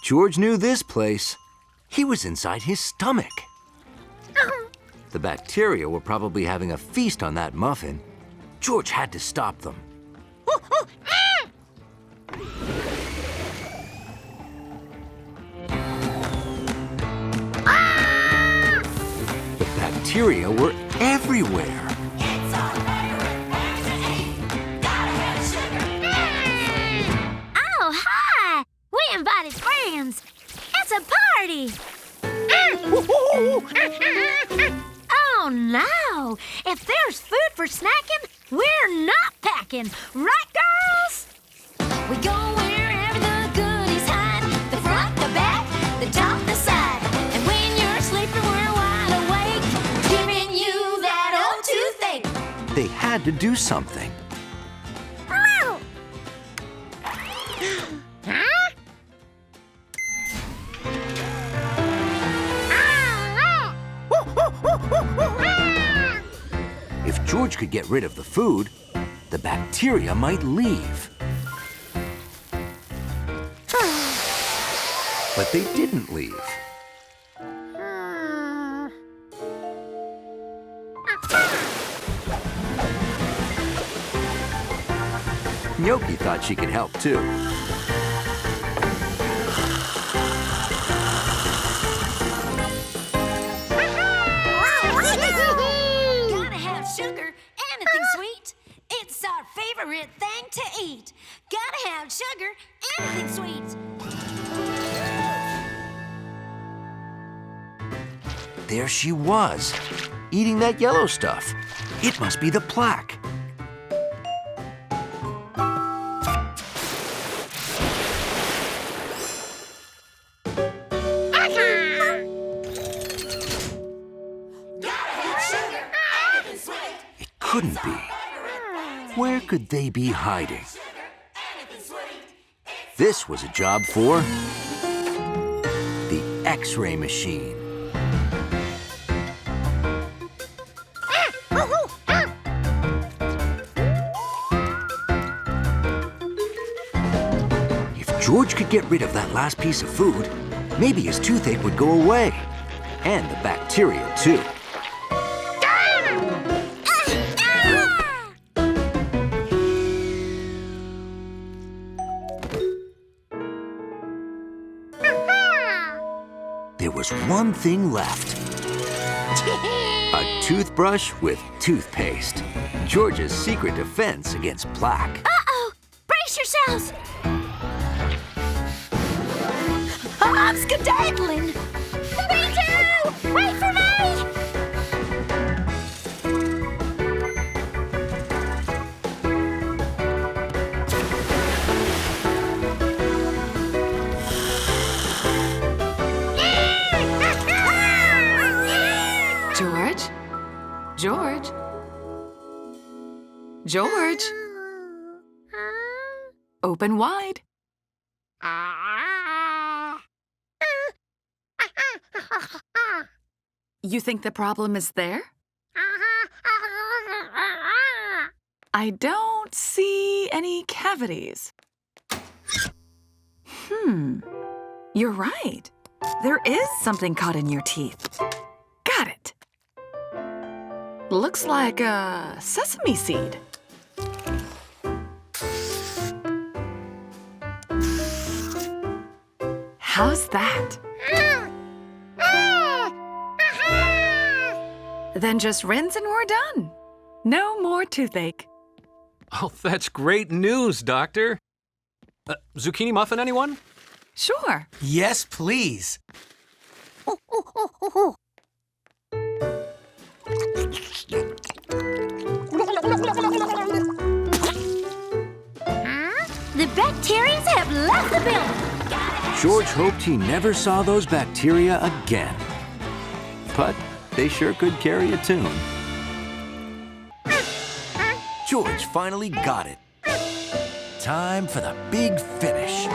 George knew this place. He was inside his stomach. The bacteria were probably having a feast on that muffin. George had to stop them. The bacteria were everywhere. It's our favorite thing to eat. Gotta have sugar. Oh, hi! We invited friends. It's a party. Oh, no! If there's food for snacking, we're not packing. Right, girls? We go wherever the goodies hide. The front, the back, the top, the side. And when you're sleeping, we're wide awake. Giving you that old toothache. They had to do something. If George could get rid of the food, the bacteria might leave. But they didn't leave. Gnocchi thought she could help too. Gotta have sugar, anything sweet. It's our favorite thing to eat. Gotta have sugar, anything sweet. There she was, eating that yellow stuff. It must be the plaque. It couldn't be. Where could they be hiding? This was a job for the X-ray machine. If George could get rid of that last piece of food, maybe his toothache would go away. And the bacteria, too. There was one thing left. A toothbrush with toothpaste. George's secret defense against plaque. Uh-oh! Brace yourselves! I'm skedaddling. Me too! Wait for me! George? George? George? Open wide. You think the problem is there? I don't see any cavities. You're right. There is something caught in your teeth. Got it. Looks like a sesame seed. How's that? Then just rinse and we're done. No more toothache. Oh, that's great news, Doctor. Zucchini muffin, anyone? Sure. Yes, please. The bacterias have left the building. George hoped he never saw those bacteria again. But they sure could carry a tune. George finally got it. Time for the big finish.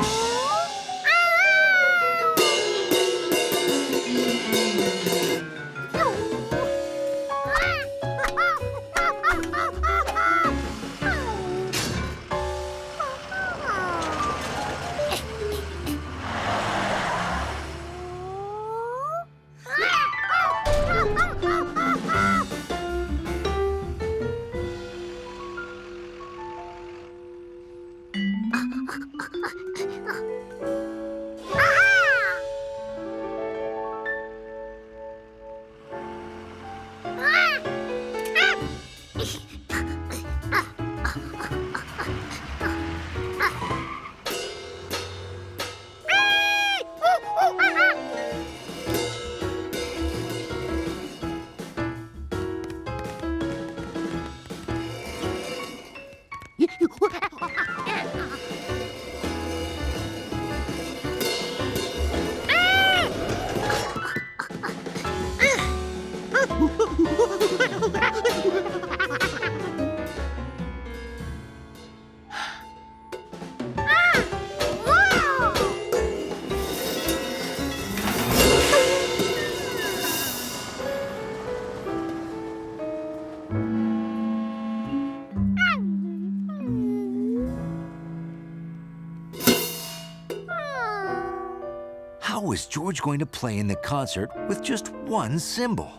How was George going to play in the concert with just one cymbal?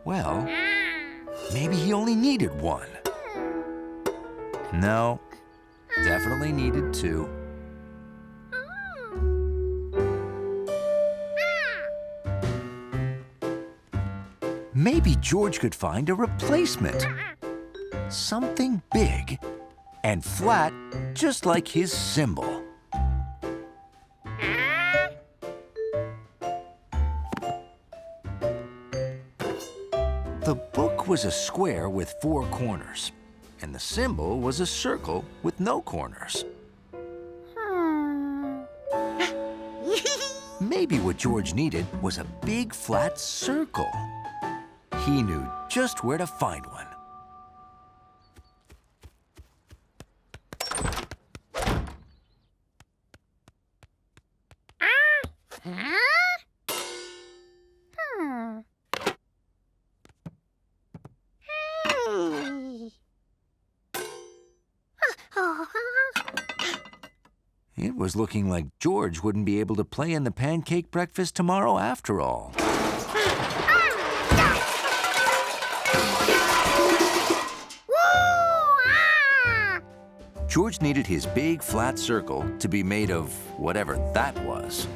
Well, maybe he only needed one. No, definitely needed two. Maybe George could find a replacement. Something big and flat, just like his cymbal. The book was a square with 4 corners, and the cymbal was a circle with no corners. Maybe what George needed was a big flat circle. He knew just where to find one. It was looking like George wouldn't be able to play in the pancake breakfast tomorrow after all. George needed his big flat circle to be made of whatever that was.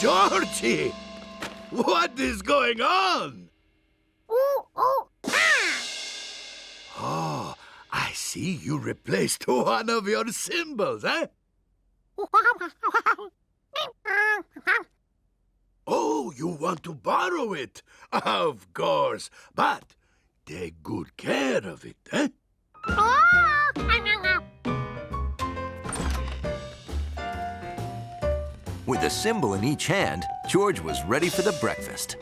Georgie! What is going on? Oh, I see you replaced one of your cymbals, eh? Oh, you want to borrow it? Of course, but take good care of it, eh? With a cymbal in each hand, George was ready for the breakfast.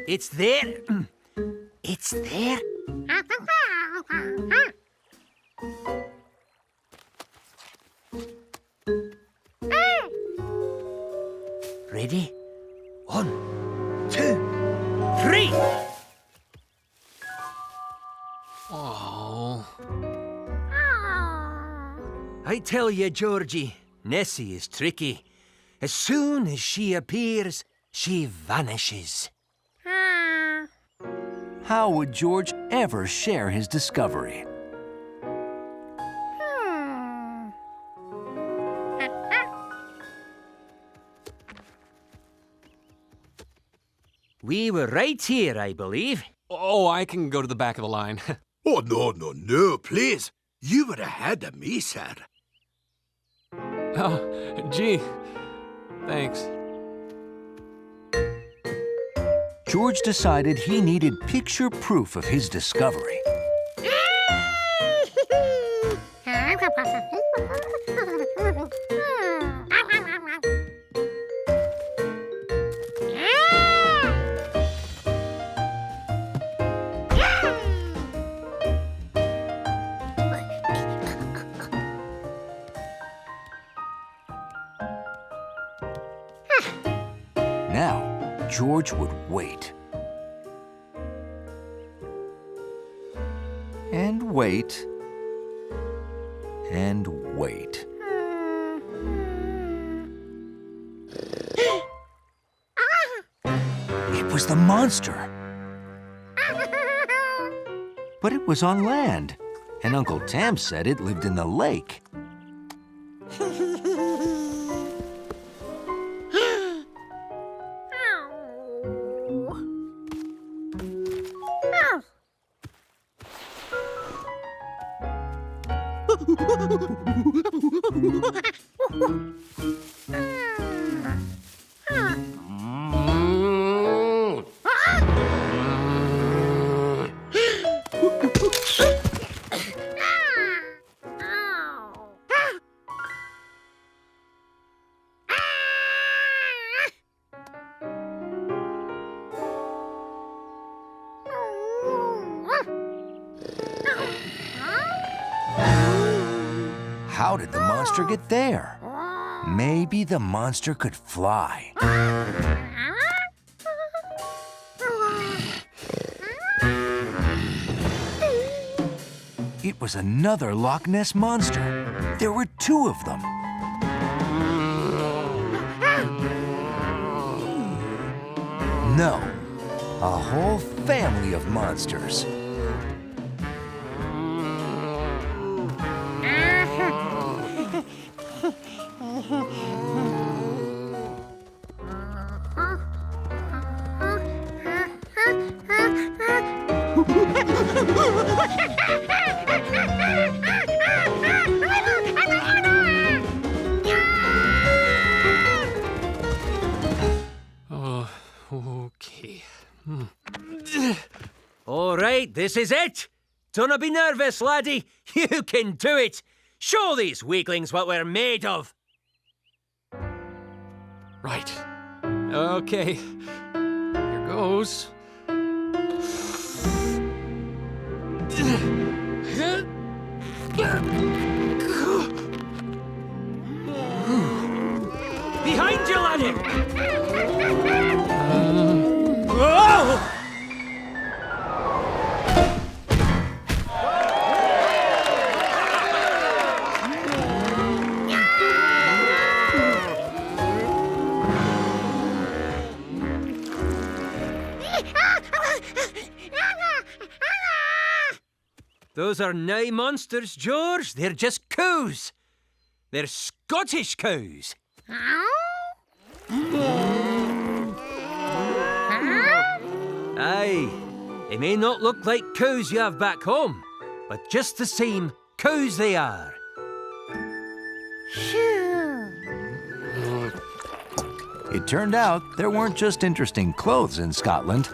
It's there. It's there. Ready? 1, 2, 3. Oh. I tell you, Georgie, Nessie is tricky. As soon as she appears, she vanishes. How would George ever share his discovery? We were right here, I believe. Oh, I can go to the back of the line. Oh, no, please. You were ahead of me, sir. Oh, gee. Thanks. George decided he needed picture proof of his discovery. Now, George would wait. And wait. And wait. It was the monster. But it was on land, and Uncle Tam said it lived in the lake. How did the monster get there? Maybe the monster could fly. It was another Loch Ness monster. There were two of them. No, a whole family of monsters. Oh, okay. All right, this is it. Don't be nervous, laddie. You can do it. Show these weaklings what we're made of. Right. Okay. Here goes. Behind you, laddie! Whoa! Those are nae monsters, George. They're just cows. They're Scottish cows. Aye, they may not look like cows you have back home, but just the same, cows they are. It turned out there weren't just interesting clothes in Scotland,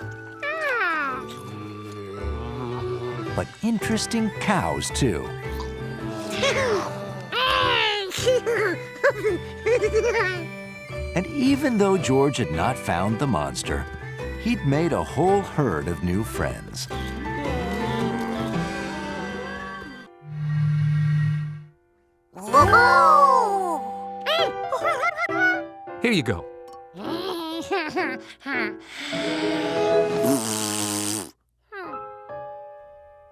but interesting cows, too. And even though George had not found the monster, he'd made a whole herd of new friends. Here you go.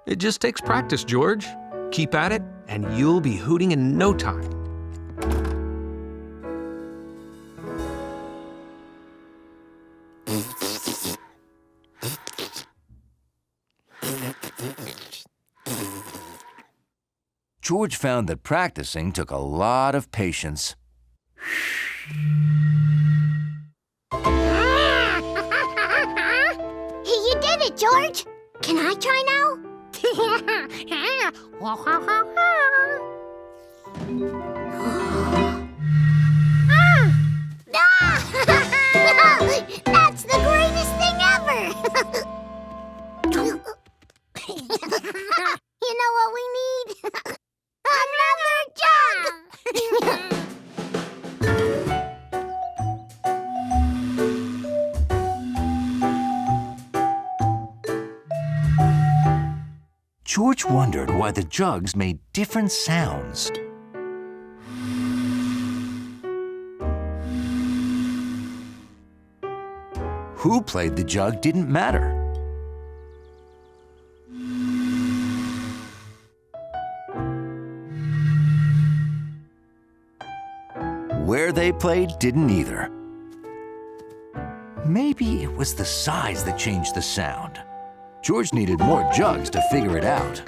It just takes practice, George. Keep at it, and you'll be hooting in no time. George found that practicing took a lot of patience. You did it, George. Can I try now? That's the greatest thing ever! You know what we need? Another jug! George wondered why the jugs made different sounds. Who played the jug didn't matter. Where they played didn't either. Maybe it was the size that changed the sound. George needed more jugs to figure it out.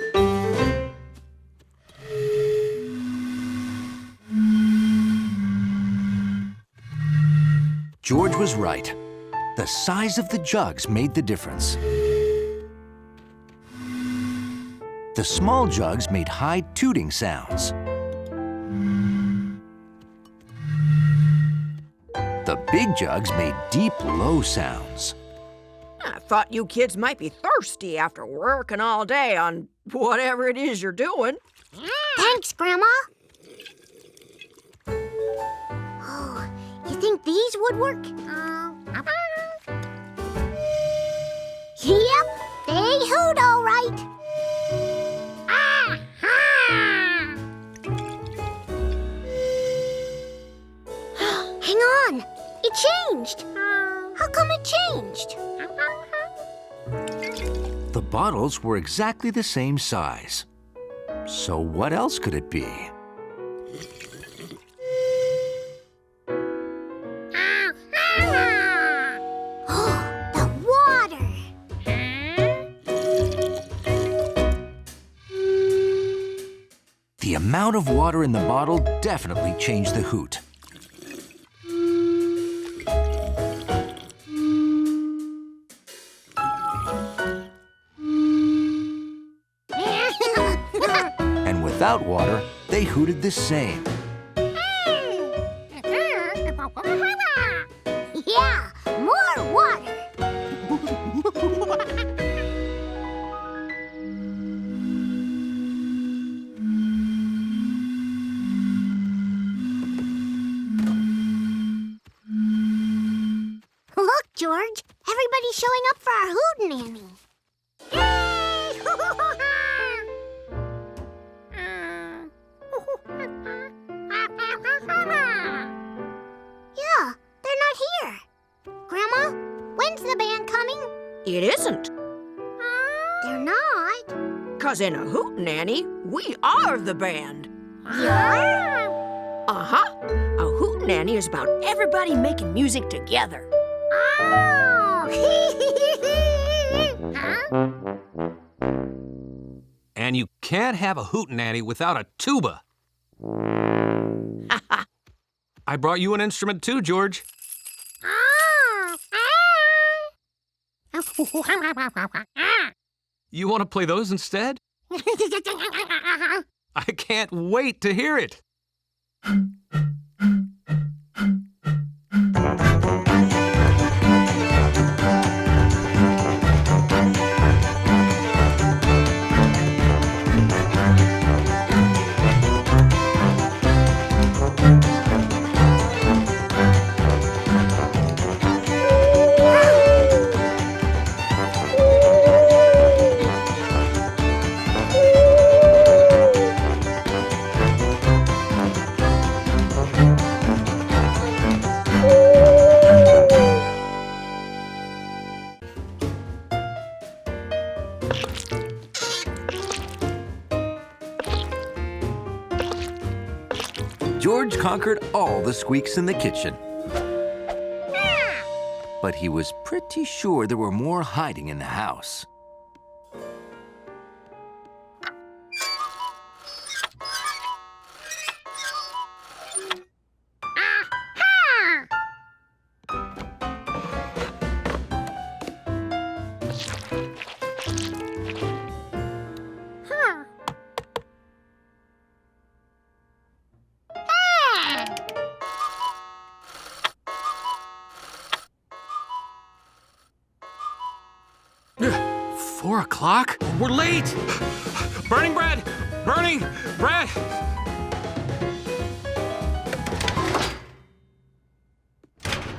George was right. The size of the jugs made the difference. The small jugs made high tooting sounds. The big jugs made deep, low sounds. I thought you kids might be thirsty after working all day on whatever it is you're doing. Thanks, Grandma. Oh, you think these would work? Yep, they hoot all right. Hang on, it changed. How come it changed? The bottles were exactly the same size. So what else could it be? The water. The amount of water in the bottle definitely changed the hoot. And without water, they hooted the same. Yeah, more water. Look, George, everybody's showing up for our hootenanny. Yeah, they're not here. Grandma, when's the band coming? It isn't, They're not. 'cause in a hootenanny, we are the band. Yeah? Uh-huh. A hootenanny is about everybody making music together. Oh! And you can't have a hootenanny without a tuba. I brought you an instrument too, George. You want to play those instead? I can't wait to hear it. George conquered all the squeaks in the kitchen. But he was pretty sure there were more hiding in the house. Ugh, 4 o'clock? We're late! Burning bread! Burning bread!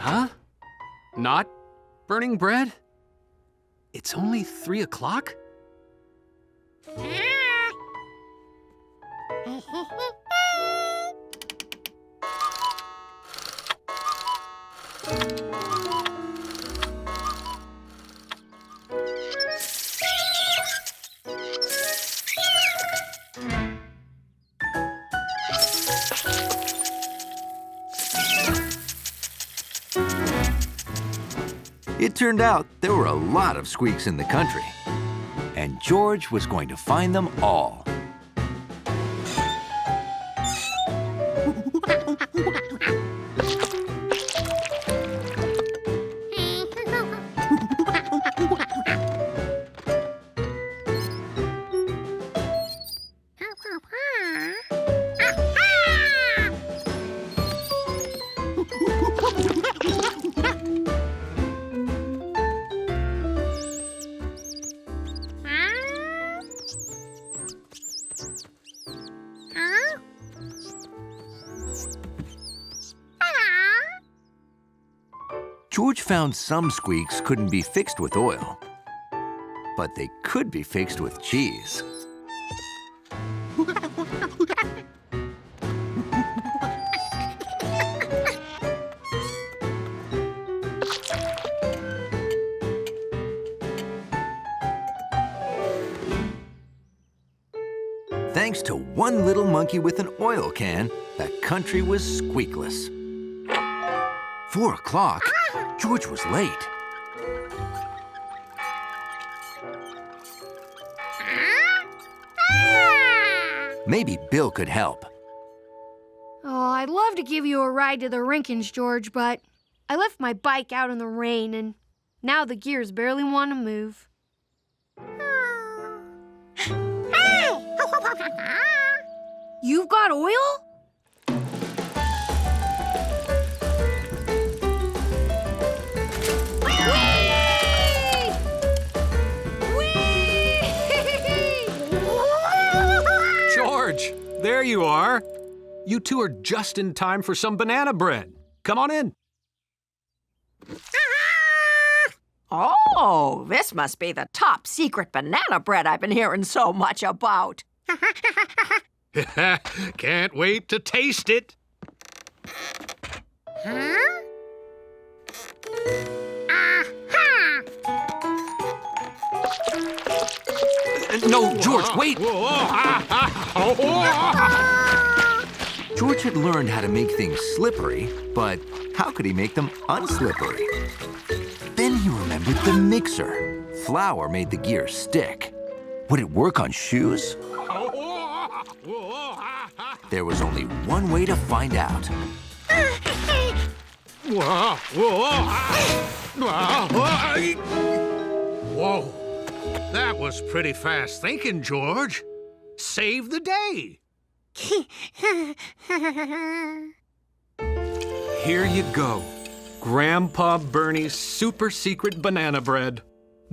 Huh? Not burning bread? It's only 3 o'clock? It turned out there were a lot of squeaks in the country, and George was going to find them all. George found some squeaks couldn't be fixed with oil, but they could be fixed with cheese. Thanks to one little monkey with an oil can, the country was squeakless. 4 o'clock? George was late. Maybe Bill could help. Oh, I'd love to give you a ride to the Rinkins, George, but I left my bike out in the rain, and now the gears barely want to move. You've got oil? George, there you are. You two are just in time for some banana bread. Come on in. Oh, this must be the top secret banana bread I've been hearing so much about. Can't wait to taste it. No, George, wait! George had learned how to make things slippery, but how could he make them unslippery? Then he remembered the mixer. Flour made the gears stick. Would it work on shoes? There was only one way to find out. Whoa, that was pretty fast thinking, George. Save the day. Here you go. Grandpa Bernie's super secret banana bread.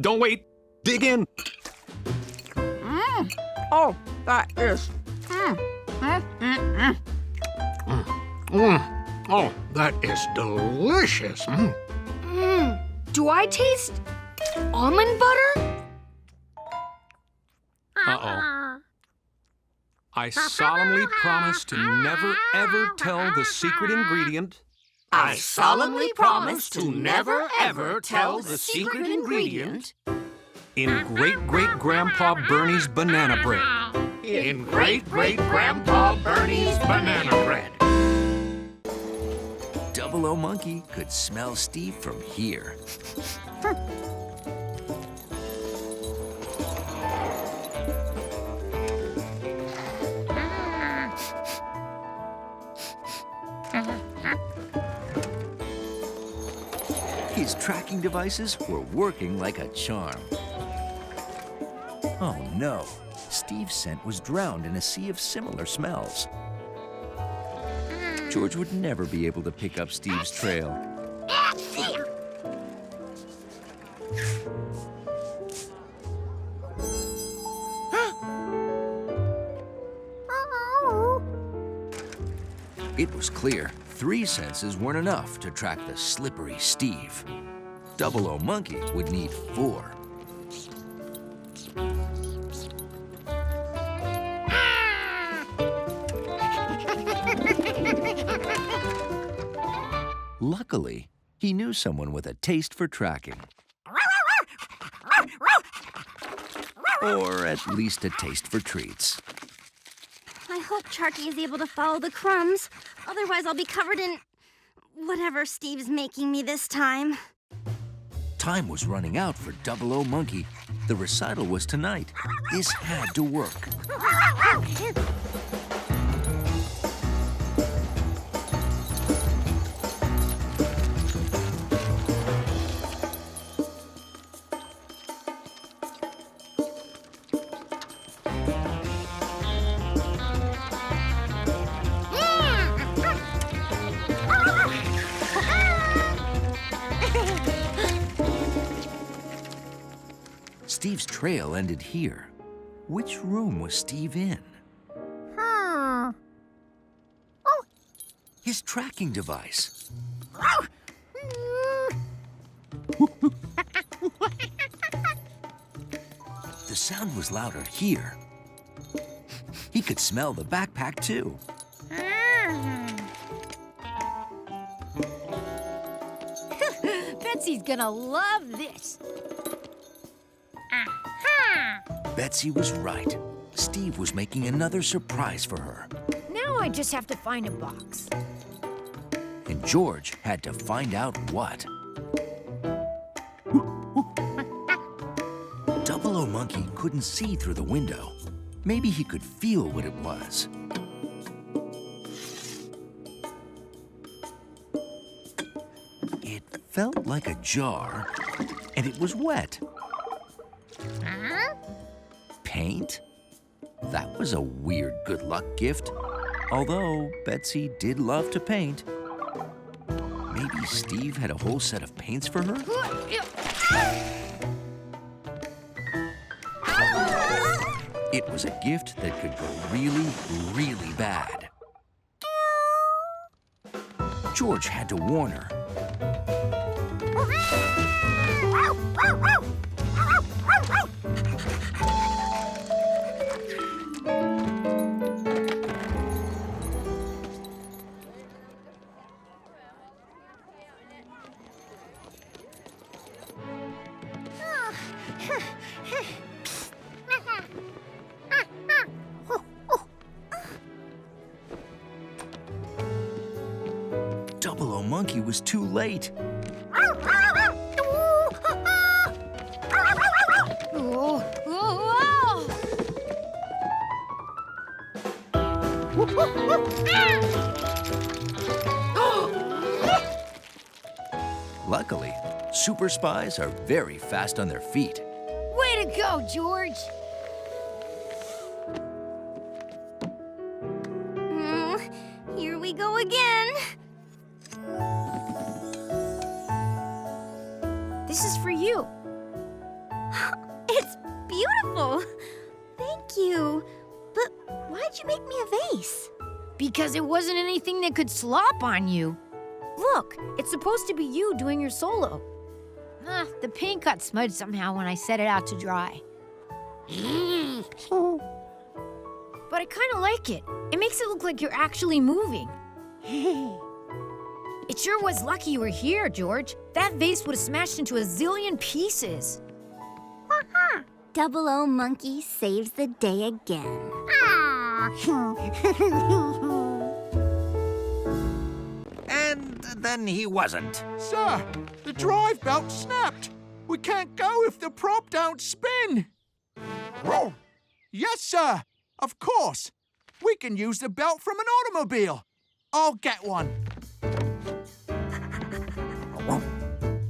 Don't wait. Dig in. Oh, that is... Oh, that is delicious. Do I taste almond butter? Uh-oh. I solemnly promise to never, ever tell the secret ingredient. I solemnly promise to never, ever tell the secret ingredient In great-great-grandpa Bernie's banana bread. In great-great-grandpa Bernie's banana bread. Double O Monkey could smell Steve from here. His tracking devices were working like a charm. Oh no, Steve's scent was drowned in a sea of similar smells. George would never be able to pick up Steve's trail. It was clear 3 senses weren't enough to track the slippery Steve. Double O Monkey would need 4. Luckily, he knew someone with a taste for tracking. Or at least a taste for treats. I hope Charky is able to follow the crumbs. Otherwise, I'll be covered in whatever Steve's making me this time. Time was running out for Double O Monkey. The recital was tonight. This had to work. Steve's trail ended here. Which room was Steve in? Oh, His tracking device. The sound was louder here. He could smell the backpack too. Betsy's gonna love this. Betsy was right. Steve was making another surprise for her. Now I just have to find a box. And George had to find out what. Double O Monkey couldn't see through the window. Maybe he could feel what it was. It felt like a jar, and it was wet. Paint? That was a weird good luck gift. Although Betsy did love to paint. Maybe Steve had a whole set of paints for her? It was a gift that could go really, really bad. George had to warn her. Double O Monkey was too late. Luckily, super spies are very fast on their feet. Way to go, George. Here we go again. This is for you. It's beautiful. Thank you. But why'd you make me a vase? Because it wasn't anything that could slop on you. Look, it's supposed to be you doing your solo. The paint got smudged somehow when I set it out to dry. But I kind of like it. It makes it look like you're actually moving. It sure was lucky you were here, George. That vase would have smashed into a zillion pieces. Double O Monkey saves the day again. And then he wasn't. Sir, the drive belt snapped. We can't go if the prop don't spin. Yes, sir. Of course. We can use the belt from an automobile. I'll get one.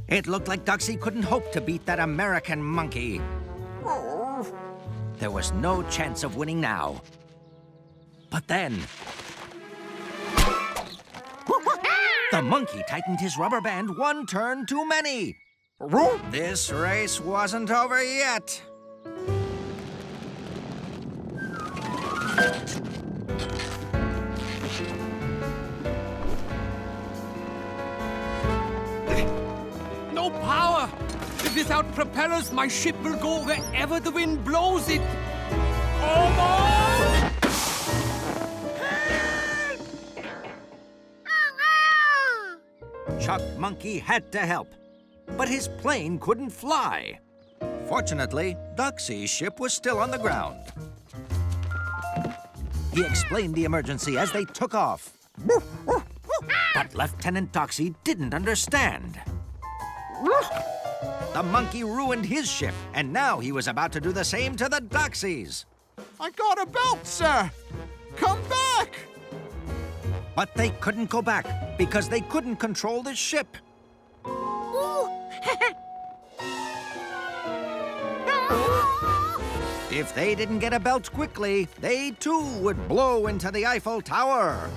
It looked like Duxie couldn't hope to beat that American monkey. There was no chance of winning now. But then... the monkey tightened his rubber band one turn too many. This race wasn't over yet. No power! Without propellers, my ship will go wherever the wind blows it. Almost! Chuck Monkey had to help, but his plane couldn't fly. Fortunately, Doxy's ship was still on the ground. He explained the emergency as they took off. But Lieutenant Doxy didn't understand. The monkey ruined his ship, and now he was about to do the same to the Doxies. I got a belt, sir. Come back. But they couldn't go back because they couldn't control the ship. If they didn't get a belt quickly, they too would blow into the Eiffel Tower.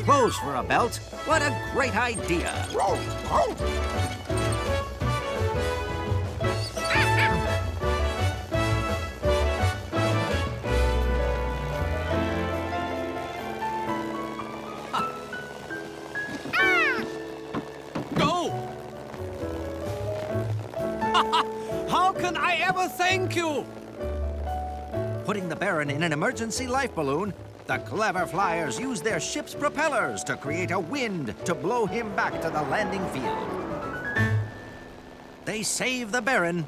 Clothes for a belt? What a great idea! Go! How can I ever thank you? Putting the Baron in an emergency life balloon, the clever flyers used their ship's propellers to create a wind to blow him back to the landing field. They saved the Baron,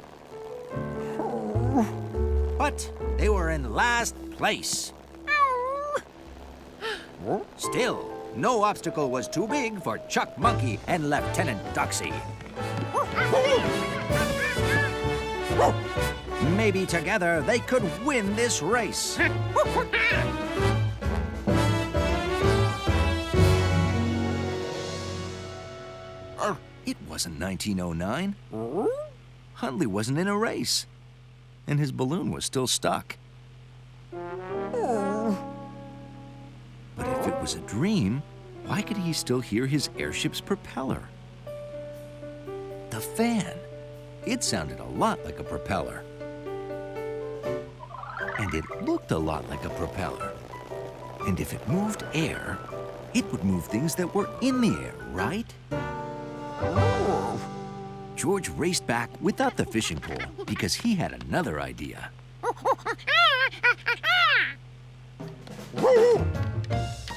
but they were in last place. Still, no obstacle was too big for Chuck Monkey and Lieutenant Doxy. Maybe together they could win this race. It wasn't 1909. Hundley wasn't in a race, and his balloon was still stuck. But if it was a dream, why could he still hear his airship's propeller? The fan. It sounded a lot like a propeller. And it looked a lot like a propeller. And if it moved air, it would move things that were in the air, right? George raced back without the fishing pole because he had another idea.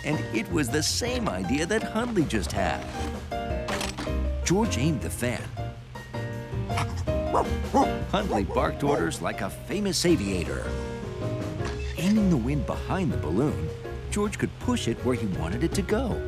And it was the same idea that Hundley just had. George aimed the fan. Hundley barked orders like a famous aviator. Aiming the wind behind the balloon, George could push it where he wanted it to go.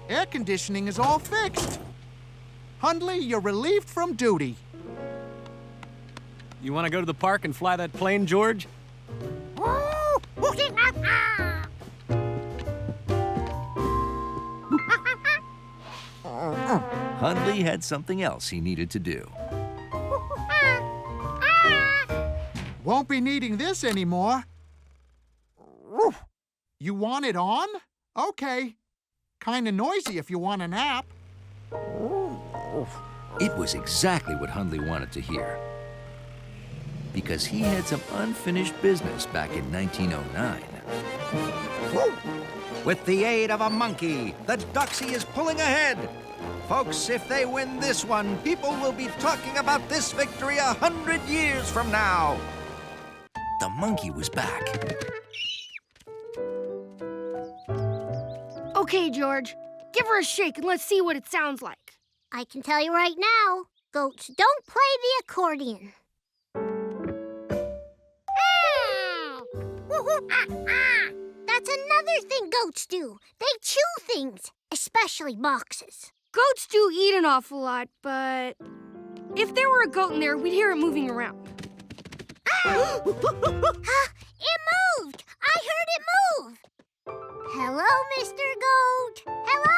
Air conditioning is all fixed. Hundley, you're relieved from duty. You want to go to the park and fly that plane, George? Hundley had something else he needed to do. Won't be needing this anymore. You want it on? Okay. Kinda noisy if you want a nap. It was exactly what Hundley wanted to hear. Because he had some unfinished business back in 1909. With the aid of a monkey, the Doxy is pulling ahead. Folks, if they win this one, people will be talking about this victory 100 years from now. The monkey was back. Okay, George. Give her a shake and let's see what it sounds like. I can tell you right now, goats don't play the accordion. That's another thing goats do. They chew things. especially boxes. Goats do eat an awful lot, but if there were a goat in there, we'd hear it moving around. It moved! I heard it move! Hello, Mr. Goat! Hello!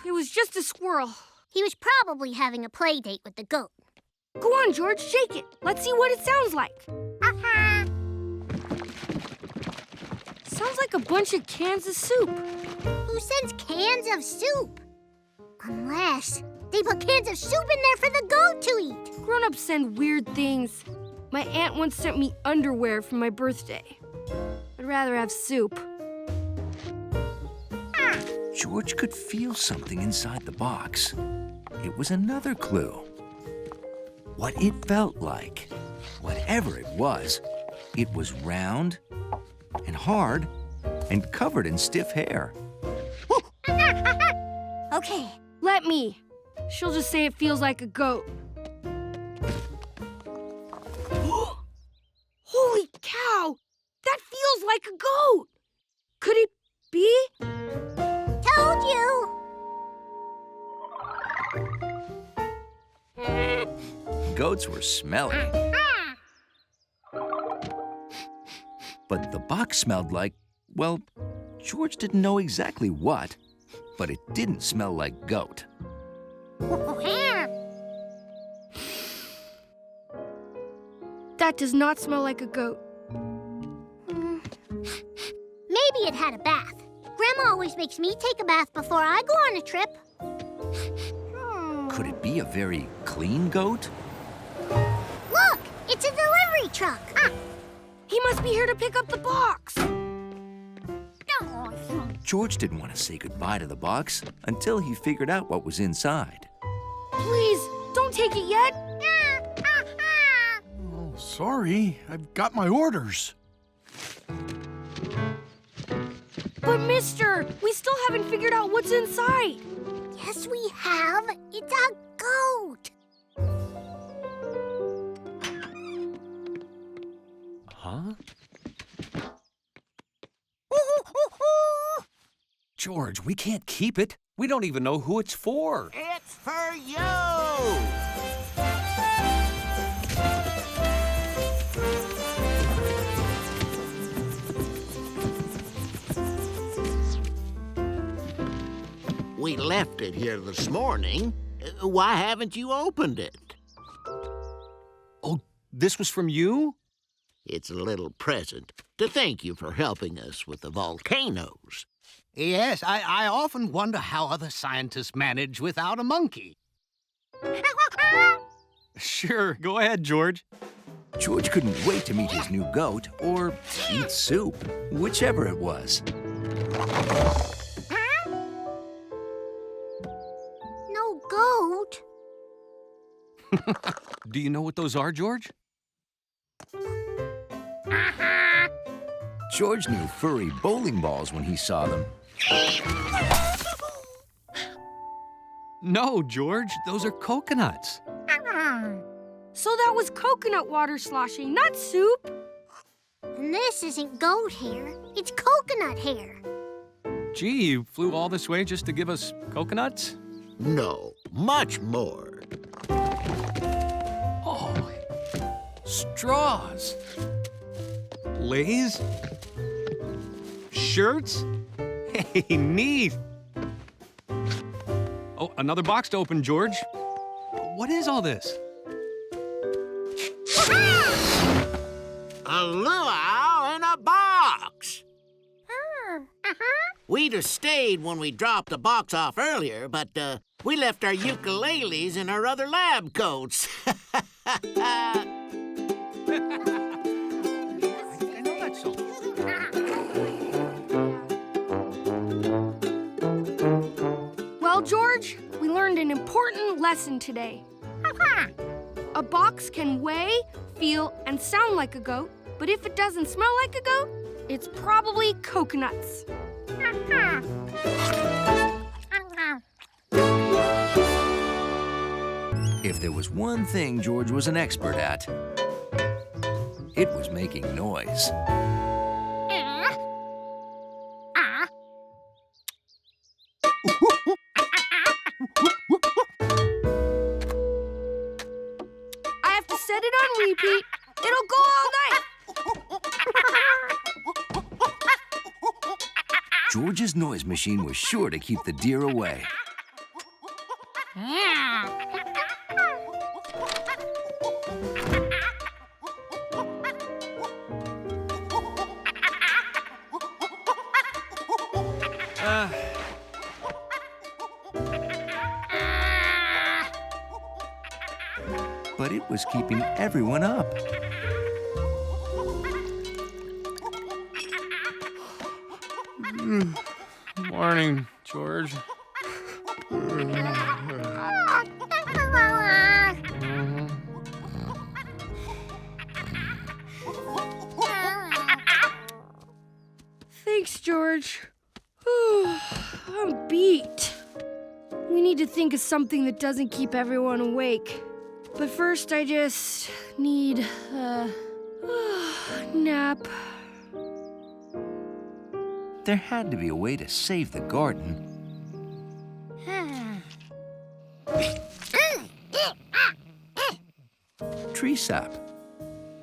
It was just a squirrel. He was probably having a play date with the goat. Go on, George, shake it. Let's see what it sounds like. Sounds like a bunch of cans of soup. Who sends cans of soup? Unless they put cans of soup in there for the goat to eat. Grown-ups send weird things. My aunt once sent me underwear for my birthday. I'd rather have soup. George could feel something inside the box. It was another clue. What it felt like, whatever it was round and hard and covered in stiff hair. Okay. Let me. She'll just say it feels like a goat. Holy cow! That feels like a goat! Could it be? Told you! Goats were smelly. But the box smelled like, well, George didn't know exactly what, but it didn't smell like goat. That does not smell like a goat. Maybe it had a bath. Grandma always makes me take a bath before I go on a trip. Could it be a very clean goat? Look! It's a delivery truck! He must be here to pick up the box. George didn't want to say goodbye to the box until he figured out what was inside. Please, don't take it yet. Oh, sorry. I've got my orders. But mister, we still haven't figured out what's inside. Yes, we have. It's a goat. Huh? George, we can't keep it. We don't even know who it's for. It's for you! We left it here this morning. Why haven't you opened it? Oh, this was from you? It's a little present to thank you for helping us with the volcanoes. Yes, I often wonder how other scientists manage without a monkey. Sure, go ahead, George. George couldn't wait to meet his new goat or eat soup, whichever it was. No goat. Do you know what those are, George? George knew furry bowling balls when he saw them. No, George, those are coconuts. So that was coconut water sloshing, not soup. And this isn't goat hair, it's coconut hair. Gee, you flew all this way just to give us coconuts? No, much more. Oh, straws. Lays? Shirts? Hey, neat. Oh, another box to open, George. What is all this? A luau in a box! We'd have stayed when we dropped the box off earlier, but we left our ukuleles in our other lab coats. Well, George, we learned an important lesson today. A box can weigh, feel, and sound like a goat, but if it doesn't smell like a goat, it's probably coconuts. If there was one thing George was an expert at, It was making noise. I have to set it on repeat. It'll go all night. George's noise machine was sure to keep the deer away. But it was keeping everyone up. Morning, George. Thanks, George. I'm beat. We need to think of something that doesn't keep everyone awake. But first, I just need a nap. There had to be a way to save the garden. Tree sap.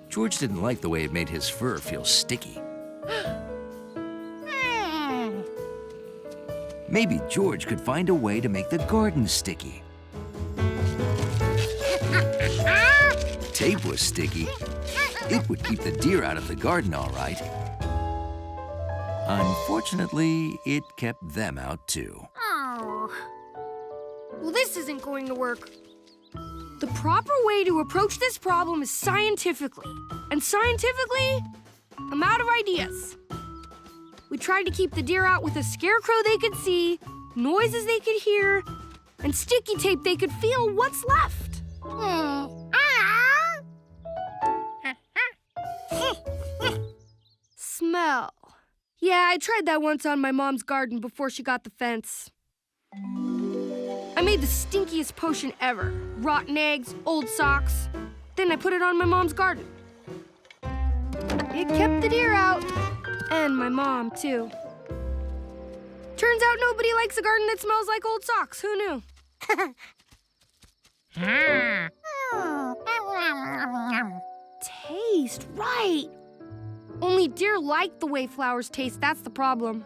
George didn't like the way it made his fur feel sticky. Maybe George could find a way to make the garden sticky. Tape was sticky. It would keep the deer out of the garden all right. Unfortunately, it kept them out too. Well, this isn't going to work. The proper way to approach this problem is scientifically. And scientifically, I'm out of ideas. We tried to keep the deer out with a scarecrow they could see, noises they could hear, and sticky tape they could feel. What's left? Smell. Yeah, I tried that once on my mom's garden before she got the fence. I made the stinkiest potion ever. Rotten eggs, old socks. Then I put it on my mom's garden. It kept the deer out. And my mom, too. Turns out nobody likes a garden that smells like old socks. Who knew? Taste, right. Only deer like the way flowers taste. That's the problem.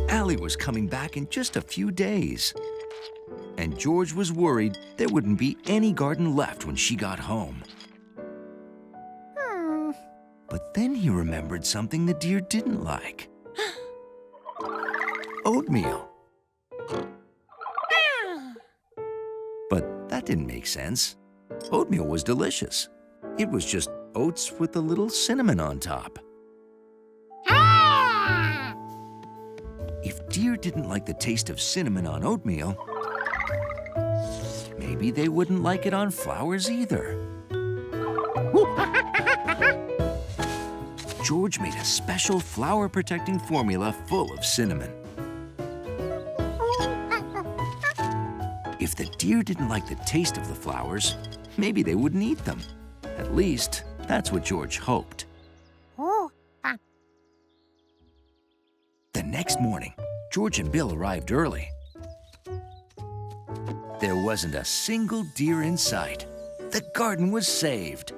Allie was coming back in just a few days. And George was worried there wouldn't be any garden left when she got home. But then he remembered something the deer didn't like. Oatmeal. But that didn't make sense. Oatmeal was delicious. It was just oats with a little cinnamon on top. If deer didn't like the taste of cinnamon on oatmeal, maybe they wouldn't like it on flowers either. George made a special flower-protecting formula full of cinnamon. If the deer didn't like the taste of the flowers, maybe they wouldn't eat them. At least, that's what George hoped. The next morning, George and Bill arrived early. There wasn't a single deer in sight. The garden was saved.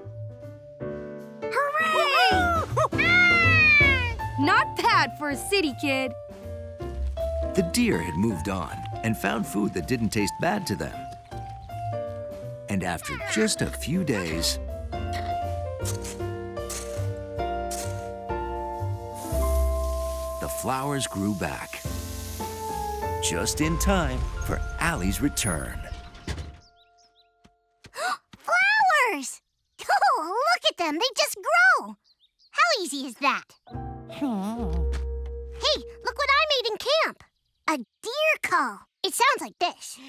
Not bad for a city kid. The deer had moved on and found food that didn't taste bad to them. And after just a few days, the flowers grew back. Just in time for Allie's return. Flowers! Oh, look at them. They just grow. How easy is that? Hey, look what I made in camp. A deer call. It sounds like this.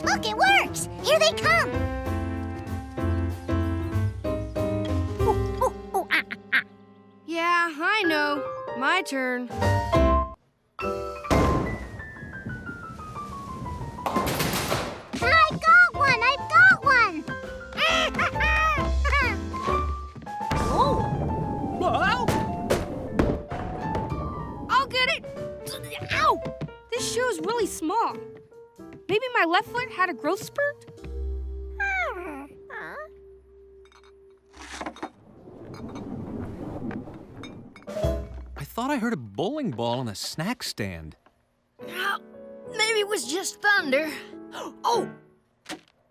Look, it works. Here they come. Yeah, I know. My turn. my left foot had a growth spurt? I thought I heard a bowling ball on the snack stand. Maybe it was just thunder. Oh!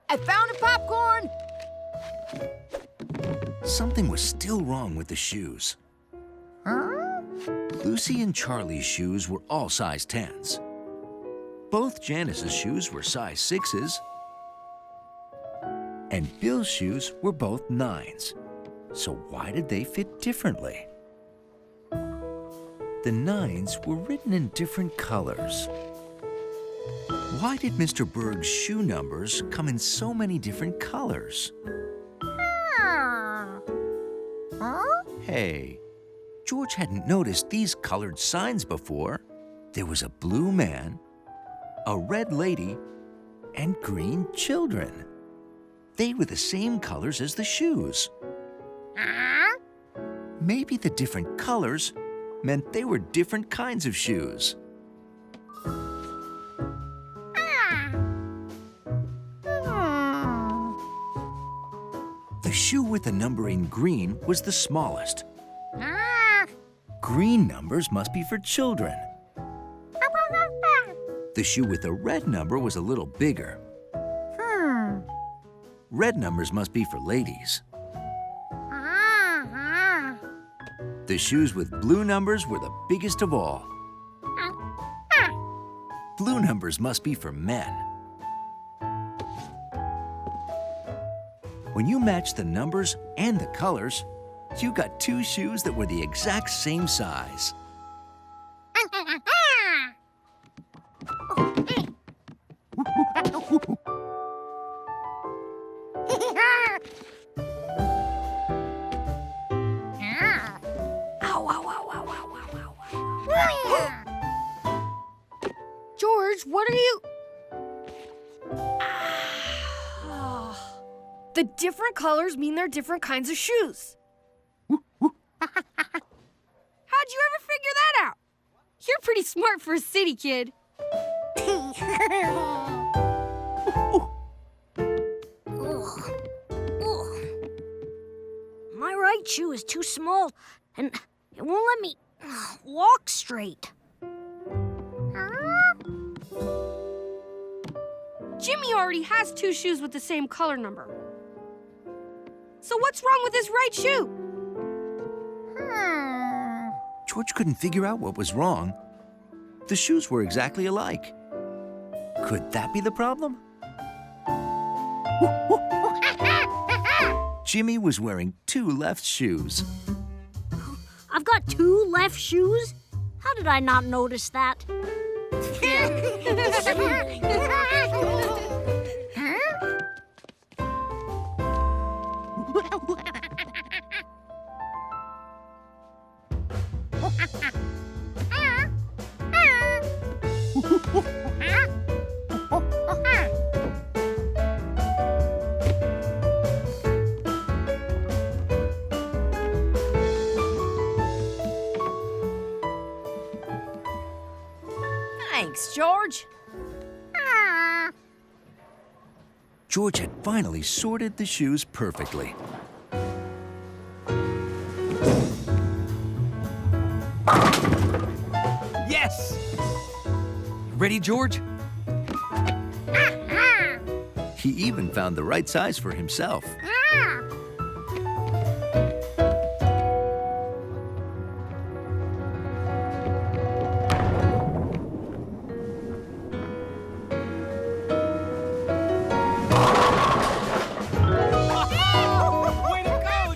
I found a popcorn! Something was still wrong with the shoes. Lucy and Charlie's shoes were all size 10s. Both Janice's shoes were size 6s. And Bill's shoes were both 9s. So why did they fit differently? The 9s were written in different colors. Why did Mr. Berg's shoe numbers come in so many different colors? Hey, George hadn't noticed these colored signs before. There was a blue man, a red lady, and green children. They were the same colors as the shoes. Maybe the different colors meant they were different kinds of shoes. The shoe with the number in green was the smallest. Green numbers must be for children. The shoe with the red number was a little bigger. Red numbers must be for ladies. The shoes with blue numbers were the biggest of all. Blue numbers must be for men. When you matched the numbers and the colors, you got two shoes that were the exact same size. George, what are you... The different colors mean they're different kinds of shoes. How'd you ever figure that out? You're pretty smart for a city kid. My right shoe is too small, and it won't let me walk straight. Jimmy already has two shoes with the same color number. So what's wrong with his right shoe? George couldn't figure out what was wrong. The shoes were exactly alike. Could that be the problem? Jimmy was wearing two left shoes. I've got two left shoes? How did I not notice that? Thanks, George. George had finally sorted the shoes perfectly. Yes! Ready, George? He even found the right size for himself.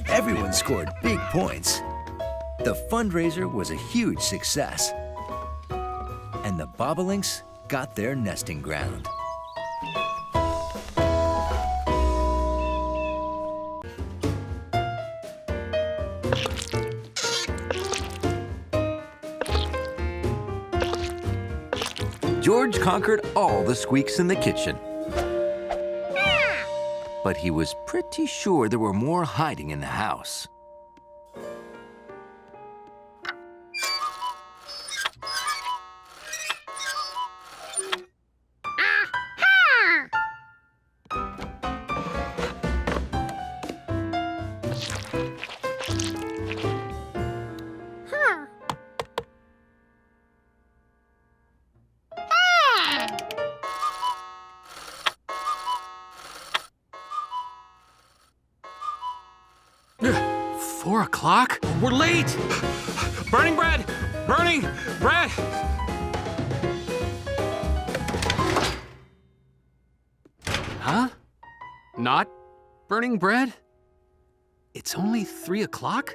Everyone scored big points. The fundraiser was a huge success. And the bobolinks got their nesting ground. George conquered all the squeaks in the kitchen. But he was pretty sure there were more hiding in the house. 4 o'clock? We're late! Burning bread! Burning bread! Huh? Not burning bread? It's only 3 o'clock?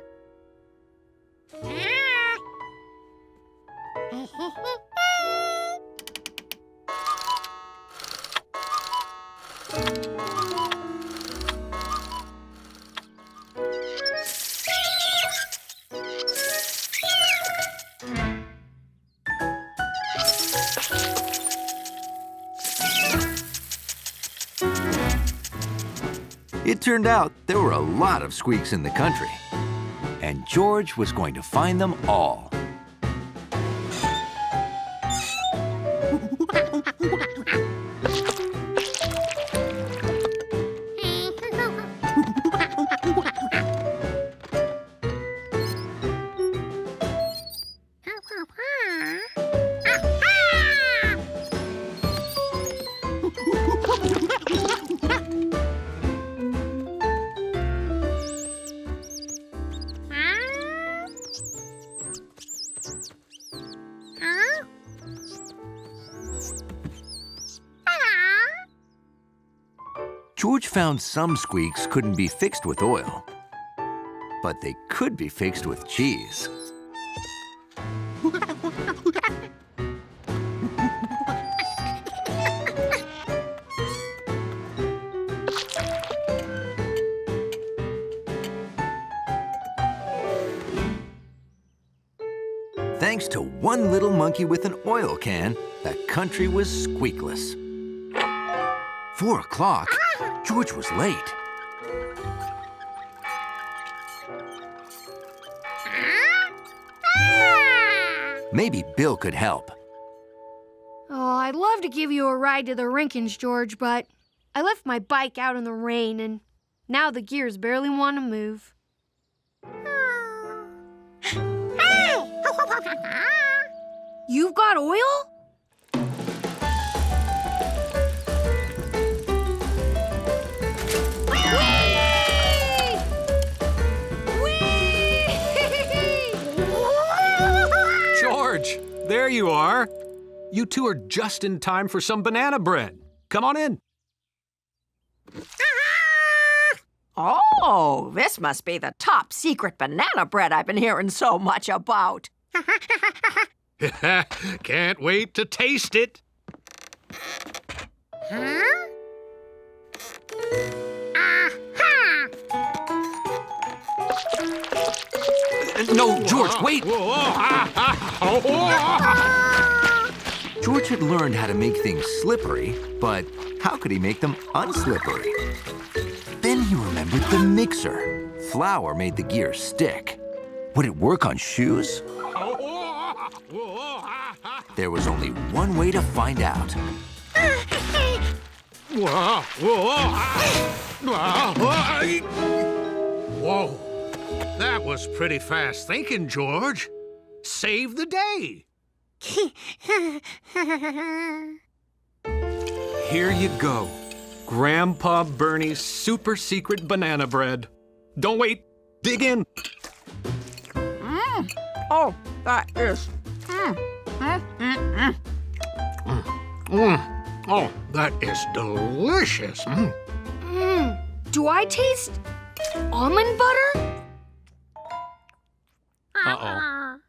It turned out there were a lot of squeaks in the country, and George was going to find them all. George found some squeaks couldn't be fixed with oil, but they could be fixed with cheese. Thanks to one little monkey with an oil can, the country was squeakless. 4 o'clock? George was late. Maybe Bill could help. Oh, I'd love to give you a ride to the Rinkins, George, but I left my bike out in the rain, and now the gears barely want to move. You've got oil? George, there you are. You two are just in time for some banana bread. Come on in. Oh, this must be the top secret banana bread I've been hearing so much about. Can't wait to taste it. No, George, wait! George had learned how to make things slippery, but how could he make them unslippery? Then he remembered the mixer. Flour made the gear stick. Would it work on shoes? There was only one way to find out. Whoa. That was pretty fast thinking, George. Saved the day. Here you go. Grandpa Bernie's super secret banana bread. Don't wait. Dig in. Oh, that is... Oh, that is delicious. Do I taste almond butter? Uh-oh.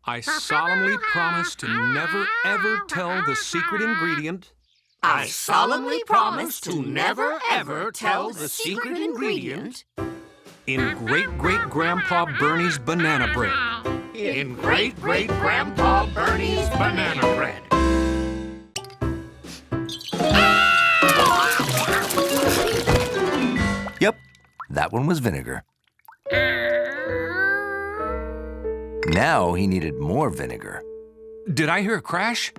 I solemnly promise to never, ever tell the secret ingredient. I solemnly promise to never, ever tell the secret ingredient In great-great-grandpa Bernie's banana bread. in great-great-grandpa Bernie's banana bread. Yep, that one was vinegar. Now he needed more vinegar. Did I hear a crash?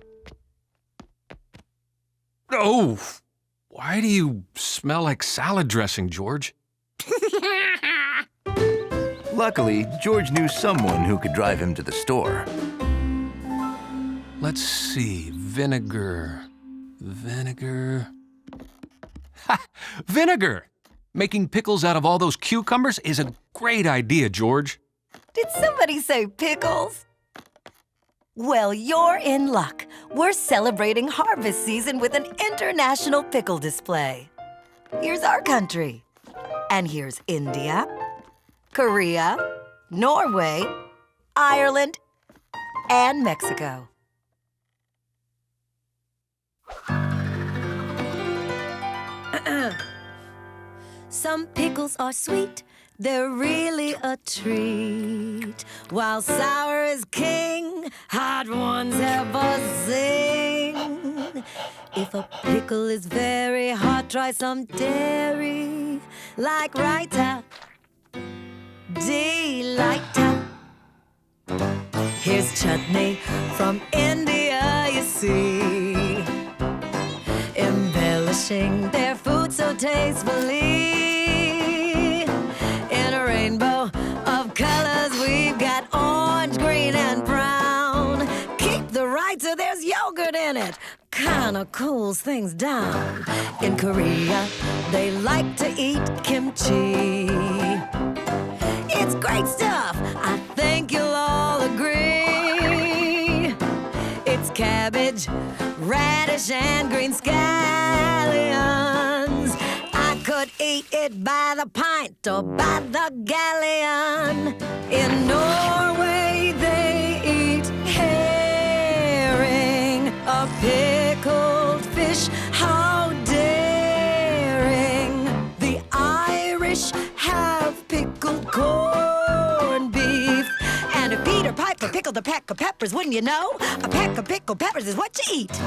Oh, why do you smell like salad dressing, George? Luckily, George knew someone who could drive him to the store. Let's see, vinegar. Ha! Vinegar! Making pickles out of all those cucumbers is a great idea, George. Did somebody say pickles? Well, you're in luck. We're celebrating harvest season with an international pickle display. Here's our country. And here's India, Korea, Norway, Ireland, and Mexico. Some pickles are sweet, they're really a treat. While sour is king, hot ones have a zing. If a pickle is very hot, try some dairy, like Raita, Delighta. Here's chutney from India, you see, embellishing their food so tastefully. In a rainbow of colors, we've got orange, green, and brown. Keep the Raita, there's yogurt in it, kinda cools things down. In Korea, they like to eat kimchi. It's great stuff, I think you'll all agree. It's cabbage, radish, and green scallions. I could eat it by the pint or by the galleon. In Norway, they eat herring, a pickled fish. How daring! The Irish have pickled corned beef. And if Peter Piper pickled a pack of peppers, wouldn't you know? A pack of pickled peppers is what you eat.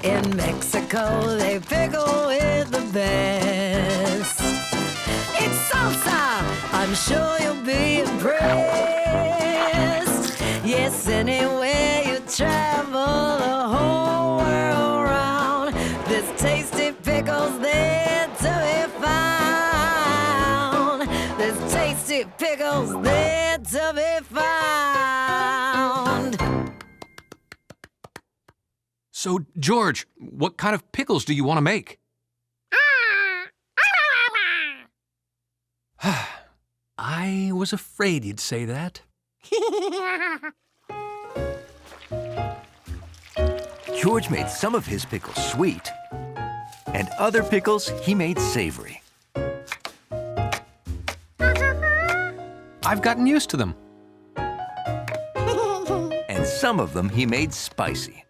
In Mexico, they pickle with the best. It's salsa, I'm sure you'll be impressed. Yes, anywhere you travel, the whole world round, there's tasty pickles there to be found. There's tasty pickles there to be found. So, George, what kind of pickles do you want to make? I was afraid you'd say that. George made some of his pickles sweet, and other pickles he made savory. I've gotten used to them. And some of them he made spicy.